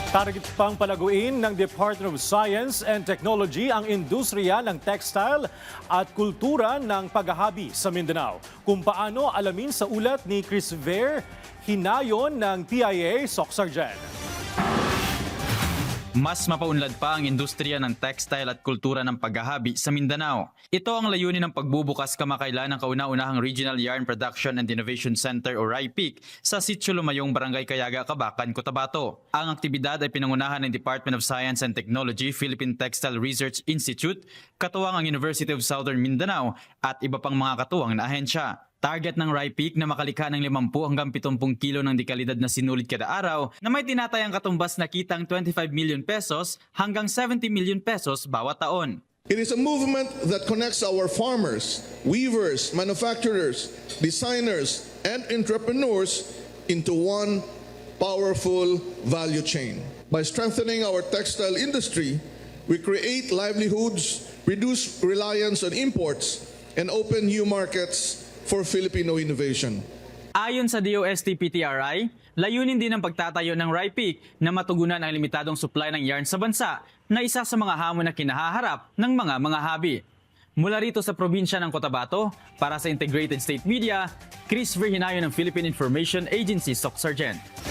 Target pang palaguin ng Department of Science and Technology ang industriya ng textile at kultura ng paghahabi sa Mindanao. Kung paano, alamin sa ulat ni Chris Ver, hinayon ng PIA Soc Sargent. Mas mapaunlad pa ang industriya ng textile at kultura ng paghahabi sa Mindanao. Ito ang layunin ng pagbubukas kamakailan ng kauna-unahang Regional Yarn Production and Innovation Center o RYPIC sa Sitio Lumayong, Barangay Kayaga, Kabacan, Cotabato. Ang aktibidad ay pinangunahan ng Department of Science and Technology, Philippine Textile Research Institute, katuwang ang University of Southern Mindanao at iba pang mga katuwang na ahensya. Target ng RYPIC na makalikha ng 50 hanggang 70 kilo ng dekalidad na sinulit kada araw na may tinatayang katumbas na kitang 25 million pesos hanggang 70 million pesos bawat taon. It is a movement that connects our farmers, weavers, manufacturers, designers, and entrepreneurs into one powerful value chain. By strengthening our textile industry, we create livelihoods, reduce reliance on imports, and open new markets for Filipino innovation. Ayon sa DOST-PTRI, layunin din ang pagtatayo ng RYPIC na matugunan ang limitadong supply ng yarn sa bansa na isa sa mga hamon na kinahaharap ng mga habi. Mula rito sa probinsya ng Cotabato, para sa Integrated State Media, Chris Ver, hinayon ng Philippine Information Agency Soc Sargent.